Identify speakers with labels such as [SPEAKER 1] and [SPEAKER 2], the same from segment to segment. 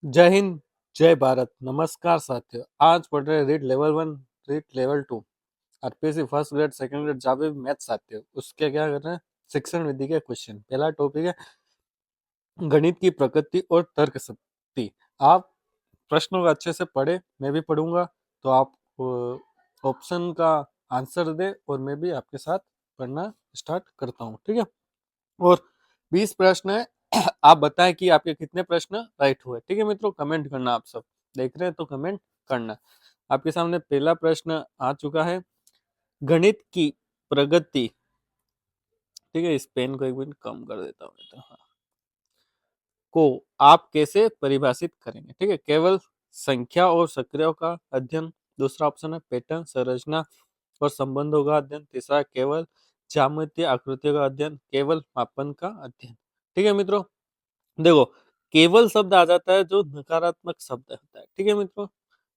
[SPEAKER 1] जय हिंद, जय भारत। नमस्कार साथियों, आज पढ़ रहे read level 1, read level 2, RPSC first grade second grade जहाँ भी मैथ साथियों, उसके क्या कर रहे हैं, शिक्षण विधि के क्वेश्चन। पहला टॉपिक है गणित की प्रकृति और तर्क शक्ति। आप प्रश्नों को अच्छे से पढ़े, मैं भी पढ़ूंगा, तो आप ऑप्शन का आंसर दे और मैं भी आपके साथ पढ़ना स्टार्ट करता हूँ, ठीक है। और 20 प्रश्न है। आप बताएं कि आपके कितने प्रश्न राइट हुए, ठीक है मित्रों। कमेंट करना, आप सब देख रहे हैं तो कमेंट करना। आपके सामने पहला प्रश्न आ चुका है, गणित की प्रगति, ठीक है। इस पेन को एक मिनट कम कर देता हूँ तो हाँ, को आप कैसे परिभाषित करेंगे, ठीक है। केवल संख्या और सक्रियों का अध्ययन। दूसरा ऑप्शन है पैटर्न, संरचना और संबंधों का अध्ययन। तीसरा केवल ज्यामितीय आकृतियों का अध्ययन। केवल मापन का अध्ययन, ठीक है मित्रों। देखो, केवल शब्द आ जाता है जो नकारात्मक शब्द होता है, ठीक है मित्रों,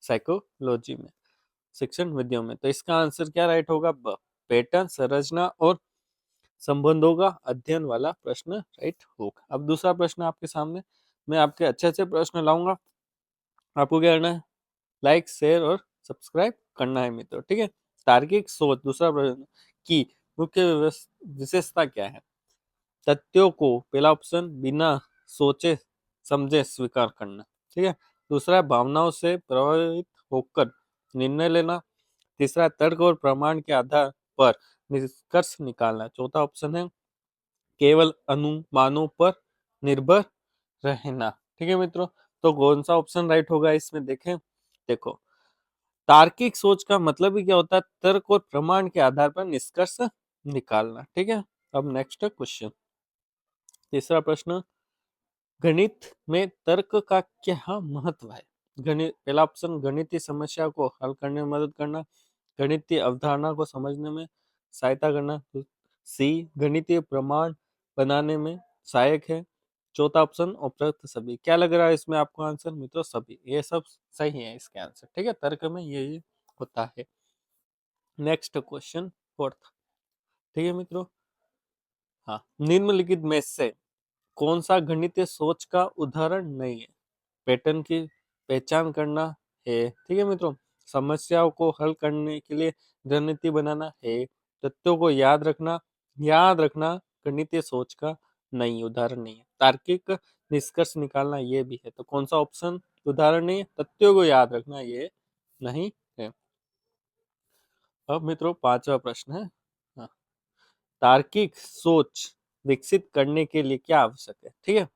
[SPEAKER 1] साइकोलॉजी में, शिक्षण विधियों में। तो इसका आंसर क्या राइट होगा, ब, पैटर्न, संरचना और संबंधों का अध्ययन वाला प्रश्न राइट होगा। अब दूसरा प्रश्न आपके सामने, मैं आपके अच्छे अच्छे प्रश्न लाऊंगा। आपको क्या करना है, लाइक, शेयर और सब्सक्राइब करना है मित्रों, ठीक है। तार्किक सोच, दूसरा प्रश्न की मुख्य विशेषता क्या है। तथ्यों को, पहला ऑप्शन, बिना सोचे समझे स्वीकार करना, ठीक है। दूसरा है भावनाओं से प्रभावित होकर निर्णय लेना। तीसरा, तर्क और प्रमाण के आधार पर निष्कर्ष निकालना। चौथा ऑप्शन है केवल अनुमानों पर निर्भर रहना, ठीक है मित्रों। तो कौन सा ऑप्शन राइट होगा इसमें, देखें। देखो, तार्किक सोच का मतलब ही क्या होता है, तर्क और प्रमाण के आधार पर निष्कर्ष निकालना, ठीक है। अब नेक्स्ट क्वेश्चन, तीसरा प्रश्न, गणित में तर्क का क्या महत्व है। गणित, पहला ऑप्शन, गणितीय समस्या को हल करने में मदद करना। गणितीय अवधारणा को समझने में सहायता करना। सी, गणितीय प्रमाण बनाने में सहायक है। चौथा ऑप्शन, उपरोक्त सभी। क्या लग रहा है इसमें आपको आंसर मित्रों, सभी, ये सब सही है इसके आंसर, ठीक है। तर्क में ये होता है। नेक्स्ट क्वेश्चन, फोर्थ, ठीक है मित्रों। हाँ, निम्नलिखित में से कौन सा गणितीय सोच का उदाहरण नहीं है। पैटर्न की पहचान करना है, ठीक है मित्रों। समस्याओं को हल करने के लिए रणनीति बनाना है। तथ्यों को याद रखना गणितीय सोच का नहीं, उदाहरण नहीं है। तार्किक निष्कर्ष निकालना ये भी है। तो कौन सा ऑप्शन उदाहरण नहीं है, तथ्यों को याद रखना ये नहीं है। अब मित्रों पांचवा प्रश्न है, हाँ, तार्किक सोच विकसित करने के लिए क्या आवश्यक है, ठीक है।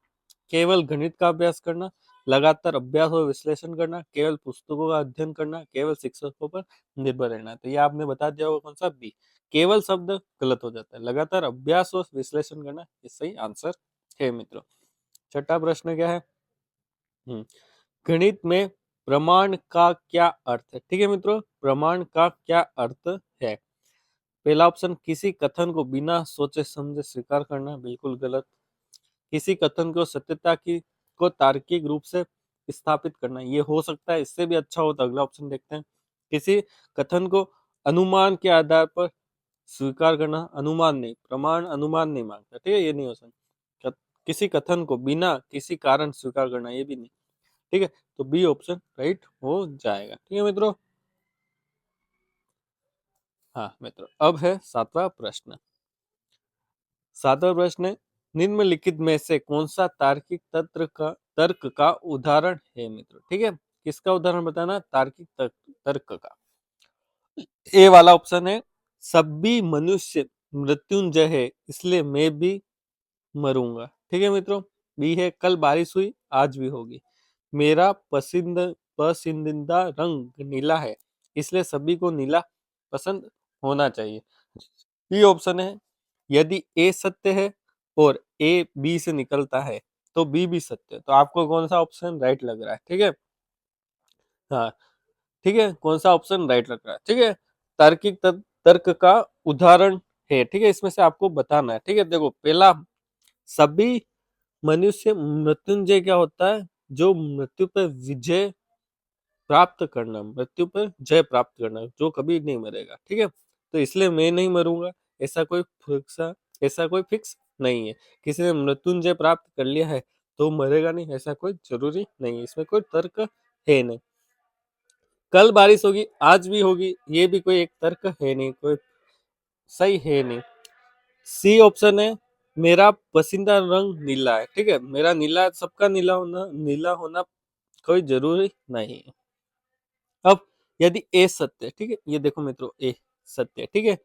[SPEAKER 1] केवल गणित का अभ्यास करना, लगातार अभ्यास और विश्लेषण करना, केवल पुस्तकों का अध्ययन करना, केवल शिक्षकों पर निर्भर रहना। तो ये आपने बता दिया होगा कौन सा, बी। केवल शब्द गलत हो जाता है, लगातार अभ्यास और विश्लेषण करना ये सही आंसर है मित्रों। छठा प्रश्न क्या है, गणित में प्रमाण का क्या अर्थ है, ठीक है मित्रों। प्रमाण का क्या अर्थ है। पहला ऑप्शन, किसी कथन को बिना सोचे समझे स्वीकार करना, बिल्कुल गलत। किसी कथन को सत्यता की को तार्किक रूप से स्थापित करना, ये हो सकता है, इससे भी अच्छा हो तो अगला ऑप्शन देखते हैं। किसी कथन को अनुमान के आधार पर स्वीकार करना, अनुमान नहीं, प्रमाण अनुमान नहीं मांगता, ठीक है, ये नहीं हो सकता। किसी कथन को बिना किसी कारण स्वीकार करना, ये भी नहीं, ठीक है। तो बी ऑप्शन राइट हो जाएगा, ठीक है मित्रों। हाँ मित्रों, अब है सातवां प्रश्न। सातवां प्रश्न है, निम्नलिखित में से कौन सा तार्किक तर्क का उदाहरण है मित्रों, ठीक है। किसका उदाहरण बताना, तार्किक तर्क का। ए वाला ऑप्शन है, सभी मनुष्य मृत्युंजय है इसलिए मैं भी मरूंगा, ठीक है मित्रों। बी है, कल बारिश हुई आज भी होगी। मेरा पसंदीदा रंग नीला है इसलिए सभी को नीला पसंद होना चाहिए। बी ऑप्शन है, यदि ए सत्य है और ए बी से निकलता है तो बी भी सत्य है। तो आपको कौन सा ऑप्शन राइट लग रहा है, ठीक है। हाँ, ठीक है, कौन सा ऑप्शन राइट लग रहा है, ठीक है। तार्किक तर्क का उदाहरण है, ठीक है, इसमें से आपको बताना है, ठीक है। देखो, पहला, सभी मनुष्य मृत्युंजय क्या होता है, जो मृत्यु पर विजय प्राप्त करना, मृत्यु पर जय प्राप्त करना, जो कभी नहीं मरेगा, ठीक है। तो इसलिए मैं नहीं मरूंगा, ऐसा कोई फिक्स नहीं है। किसी ने मृत्युंजय प्राप्त कर लिया है तो मरेगा नहीं, ऐसा कोई जरूरी नहीं, इसमें कोई तर्क है नहीं। कल बारिश होगी, आज भी होगी, ये भी कोई एक तर्क है नहीं, कोई सही है नहीं। सी ऑप्शन है, मेरा पसंदीदा रंग नीला है। ठीक है, मेरा नीला, सबका नीला होना कोई जरूरी नहीं। अब यदि ए सत्य है, ठीक है, ये देखो मित्रों, ए सत्य है, ठीक है,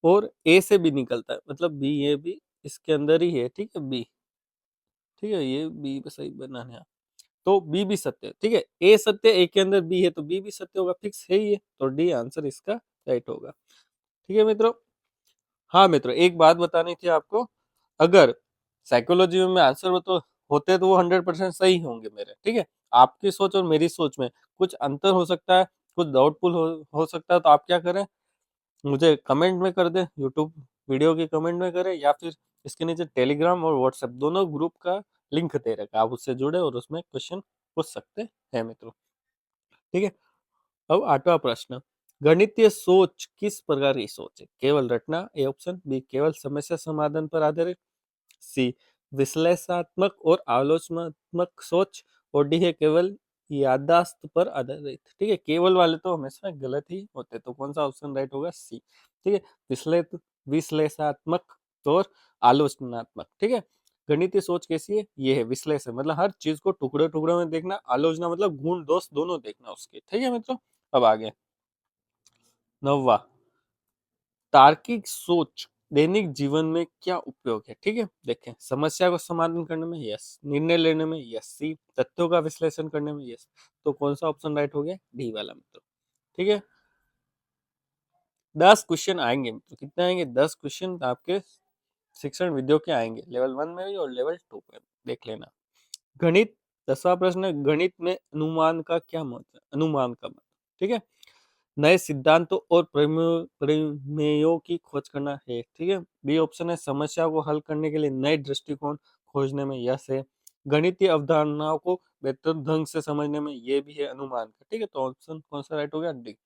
[SPEAKER 1] और ए से भी निकलता है, मतलब बी, ये भी इसके अंदर ही है, ठीक है, बी, ठीक है, ये बी सही बनाना है, तो बी भी सत्य है, ठीक है, ए सत्य, ए के अंदर बी है, तो बी भी सत्य होगा, फिक्स है ही है, तो डी आंसर इसका राइट होगा। ठीक है मित्रों। हाँ मित्रों, एक बात बतानी थी आपको, अगर साइकोलॉजी में आंसर होते तो वो 100% सही होंगे मेरे, ठीक है। आपकी सोच और मेरी सोच में कुछ अंतर हो सकता है, कुछ डाउटफुल हो सकता है, तो आप क्या करें, मुझे कमेंट में कर दें, यूट्यूब वीडियो के कमेंट में करें, या फिर इसके नीचे टेलीग्राम और व्हाट्सएप दोनों ग्रुप का लिंक दे रखा है, आप उससे जुड़े और उसमें क्वेश्चन पूछ सकते हैं मित्रों। ठीक है। अब 8वां प्रश्न, गणितीय सोच किस प्रकार की सोच है? केवल रटना, ए ऑप्शन, बी केवल समस्या समाधान पर आधारित, सी विश्लेषणात्मक और आलोचनात्मक सोच, और डी है केवल याददाश्त पर आधारित। ठीक है, केवल वाले तो हमेशा गलत ही होते, तो कौन सा ऑप्शन राइट होगा? सी। ठीक है, विश्लेषणात्मक और आलोचनात्मक। ठीक है, गणितीय सोच कैसी है? ये है विश्लेषण, मतलब हर चीज को टुकड़े टुकड़े में देखना, आलोचना मतलब गुण दोष दोनों देखना उसके। ठीक है मित्रों। अब आगे 9वां, तार्किक सोच दैनिक जीवन में क्या उपयोग है? ठीक है, देखें, समस्या को समाधान करने में यस, निर्णय लेने में यस, सी तथ्यों का विश्लेषण करने में यस, तो कौन सा ऑप्शन राइट हो गया? डी वाला मित्रों। ठीक है, 10 क्वेश्चन आएंगे मित्रों, कितने आएंगे? 10 क्वेश्चन आपके शिक्षण वीडियो के आएंगे, लेवल 1 में भी और लेवल 2 में, देख लेना। गणित, 10वां प्रश्न, गणित में अनुमान का क्या महत्व है? अनुमान का महत्व, ठीक है, नए सिद्धांतों और प्रमेयों की खोज करना है। ठीक है, बी ऑप्शन है, समस्या को हल करने के लिए नए दृष्टिकोण खोजने में यस है, गणितीय अवधारणाओं को बेहतर ढंग से समझने में ये भी है अनुमान का। ठीक है, तो ऑप्शन कौन सा राइट हो गया? डी।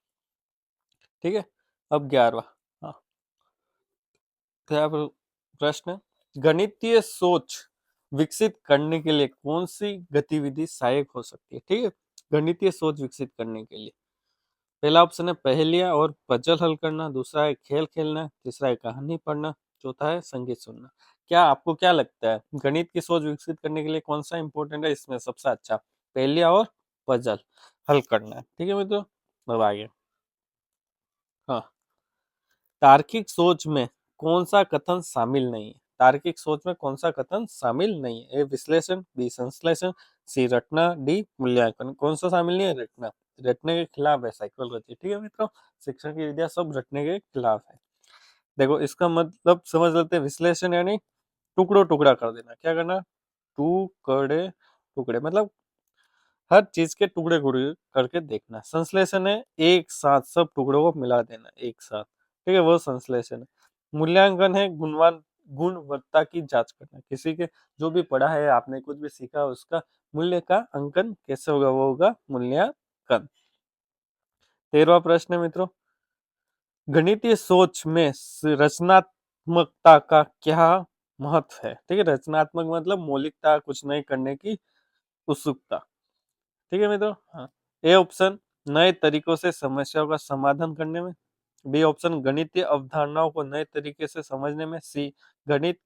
[SPEAKER 1] ठीक है, अब 11वां, हाँ, क्या प्रश्न, गणितीय सोच विकसित करने के लिए कौन सी गतिविधि सहायक हो सकती है? ठीक है, गणितीय सोच विकसित करने के लिए पहला ऑप्शन है पहेलियां और पजल हल करना, दूसरा है खेल खेलना, तीसरा है कहानी पढ़ना, चौथा है संगीत सुनना। क्या आपको क्या लगता है, गणित की सोच विकसित करने के लिए कौन सा इंपॉर्टेंट है इसमें सबसे अच्छा? पहेलियां और पजल हल करना है। ठीक है मित्रों, अब आगे, हाँ, तार्किक सोच में कौन सा कथन शामिल नहीं है? तार्किक सोच में कौन सा कथन शामिल नहीं है? ए विश्लेषण, बी संश्लेषण, सी रटना, डी मूल्यांकन। कौन सा शामिल नहीं है? रटना। रटने के खिलाफ है साइकोलॉजी। ठीक है मित्रों, शिक्षण की विद्या सब रटने के खिलाफ है। देखो, इसका मतलब समझ लेते हैं, विश्लेषण यानी टुकड़ो टुकड़ा कर देना। क्या करना? टुकड़े टुकड़े, मतलब हर चीज के टुकड़े टुकड़े करके देखना। संश्लेषण है एक साथ सब टुकड़ों को मिला देना एक साथ। ठीक है, वो संश्लेषण है। मूल्यांकन है गुणवत्ता की जांच करना, किसी के जो भी पढ़ा है आपने, कुछ भी सीखा, उसका मूल्य का अंकन कैसे होगा? वो होगा मूल्यांकन। 13वां प्रश्न है मित्रों, गणितीय सोच में रचनात्मकता का क्या महत्व है? ठीक है, रचनात्मक मतलब मौलिकता, कुछ नए करने की उत्सुकता। ठीक है मित्रों, हाँ, ए ऑप्शन, नए तरीकों से समस्याओं का समाधान करने में, बी ऑप्शन, गणितीय अवधारणाओं को नए तरीके से समझने में, सी गणित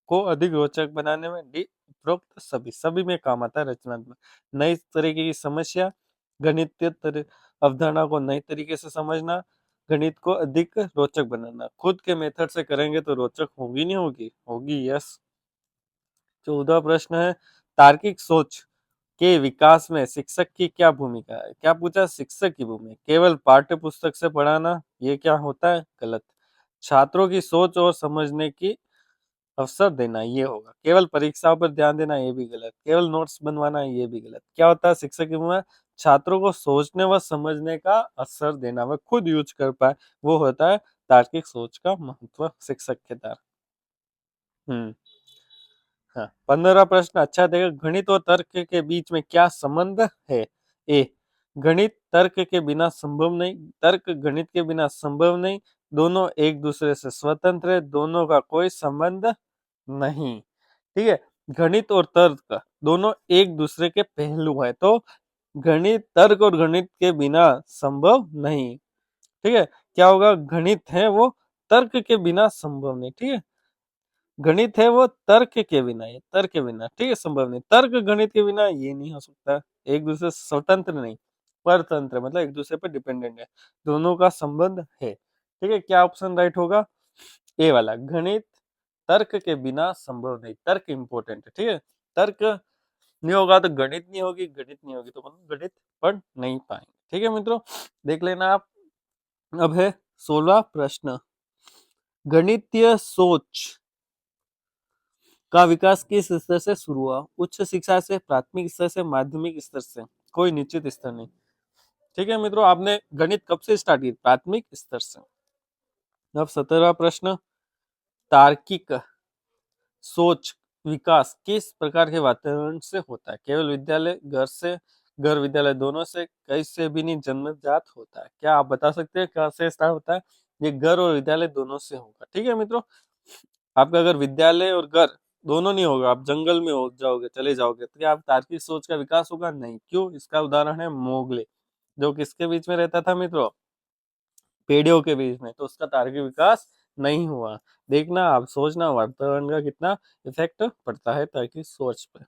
[SPEAKER 1] को अधिक रोचक बनाने में, डी उपरोक्त सभी। सभी में काम आता है रचनात्मक, नई तरीके की समस्या, गणितीय अवधारणा को नए तरीके से समझना, गणित को अधिक रोचक बनाना। खुद के मेथड से करेंगे तो रोचक होगी नहीं होगी? होगी, यस। 14वां प्रश्न है, तार्किक सोच के विकास में शिक्षक की क्या भूमिका है? क्या पूछा? शिक्षक की भूमिका केवल पाठ्य पुस्तक से पढ़ाना, ये क्या होता है? गलत। छात्रों की सोच और समझने की अवसर देना, ये होगा। केवल परीक्षाओं पर ध्यान देना, ये भी गलत। केवल नोट्स बनवाना, ये भी गलत। क्या होता है शिक्षक की भूमिका? छात्रों को सोचने व समझने का अवसर देना, वह खुद यूज कर पाए, वो होता है तार्किक सोच का महत्व शिक्षक के द्वारा। हम्म, हाँ, 15वां प्रश्न अच्छा देगा, गणित और तर्क के बीच में क्या संबंध है? ए, गणित तर्क के बिना संभव नहीं, तर्क गणित के बिना संभव नहीं, दोनों एक दूसरे से स्वतंत्र है, दोनों का कोई संबंध नहीं। ठीक है, गणित और तर्क दोनों एक दूसरे के पहलू है, तो गणित तर्क और गणित के बिना संभव नहीं। ठीक है, क्या होगा, गणित है वो तर्क के बिना संभव नहीं। ठीक है, गणित है वो तर्क के बिना, ये तर्क के बिना, ठीक है, संभव नहीं। तर्क गणित के बिना ये नहीं हो सकता, एक दूसरे से स्वतंत्र नहीं, परतंत्र, मतलब एक दूसरे पर डिपेंडेंट है, दोनों का संबंध है। ठीक है, क्या ऑप्शन राइट होगा, ए वाला, गणित तर्क के बिना संभव नहीं। तर्क इंपॉर्टेंट है, ठीक है, तर्क नहीं होगा तो गणित नहीं होगी, गणित नहीं होगी तो गणित पढ़ नहीं पाएंगे। ठीक है मित्रों, देख लेना आप। अब है 16वां प्रश्न, गणितीय सोच का विकास किस स्तर से शुरू हुआ, उच्च शिक्षा से, प्राथमिक स्तर से, माध्यमिक स्तर से, कोई निश्चित स्तर नहीं। ठीक है मित्रों, आपने गणित कब से स्टार्ट की, प्राथमिक स्तर से। अब 17वां प्रश्न, तार्किक सोच विकास किस प्रकार के वातावरण से होता है, केवल विद्यालय, घर से, घर विद्यालय दोनों से, कहीं से भी नहीं, जन्मजात होता है। क्या आप बता सकते हैं कहाँ से स्टार्ट होता है, ये घर और विद्यालय दोनों से होगा। ठीक है मित्रों, आपका अगर विद्यालय और घर दोनों नहीं होगा, आप जंगल में हो जाओगे, चले जाओगे, तो क्या आप तार्किक सोच का विकास होगा, नहीं। क्यों, इसका उदाहरण है मोगले, जो किसके बीच में रहता था मित्रों, पेड़ों के बीच में, तो उसका तार्किक विकास नहीं हुआ। देखना आप, सोचना, वातावरण का कितना इफेक्ट पड़ता है तार्किक सोच पे।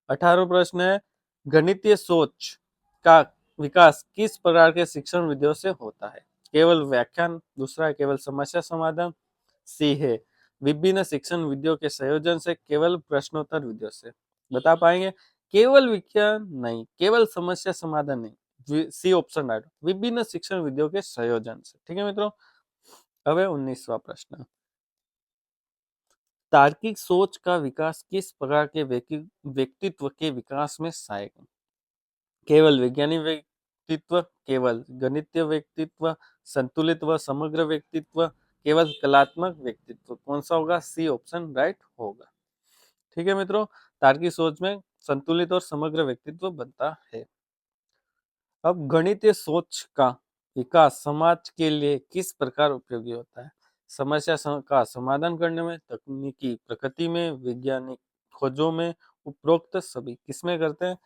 [SPEAKER 1] 18वां प्रश्न है, गणितीय सोच का विकास किस प्रकार के शिक्षण विधियों से होता है, केवल व्याख्यान, दूसरा है केवल समस्या समाधान, सी है विभिन्न शिक्षण विधियों के संयोजन से, केवल प्रश्नोत्तर विधियों से। बता पाएंगे, केवल विज्ञान नहीं, केवल समस्या समाधान नहीं, सी ऑप्शन राइट, विभिन्न शिक्षण विधियों के संयोजन से। ठीक है मित्रों, अब है 19वां प्रश्न, तार्किक सोच का विकास किस प्रकार के व्यक्तित्व के विकास में सहायक है, केवल वैज्ञानिक व्यक्तित्व, केवल गणितीय व्यक्तित्व, संतुलित व समग्र व्यक्तित्व, केवल कलात्मक व्यक्तित्व, कौन सा होगा, सी ऑप्शन राइट होगा। ठीक है मित्रों, तार्किक सोच में संतुलित और समग्र व्यक्तित्व बनता है। अब गणितीय सोच का विकास समाज के लिए किस प्रकार उपयोगी होता है, समस्या का समाधान करने में, तकनीकी प्रगति में, वैज्ञानिक खोजों में, उपरोक्त सभी किसमें करते हैं,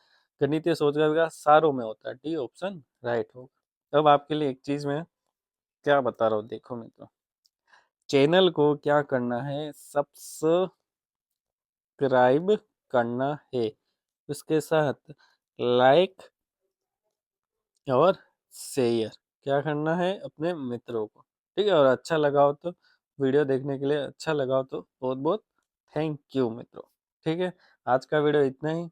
[SPEAKER 1] गणितीय सोच का विकास सारों में होता है, डी ऑप्शन राइट होगा। अब आपके लिए एक चीज में क्या बता रहा हूँ, देखो मित्रों, चैनल को क्या करना है, सब्सक्राइब करना है, उसके साथ लाइक और शेयर क्या करना है अपने मित्रों को। ठीक है, और अच्छा लगा हो तो, वीडियो देखने के लिए अच्छा लगा हो तो बहुत बहुत थैंक यू मित्रों। ठीक है, आज का वीडियो इतना ही।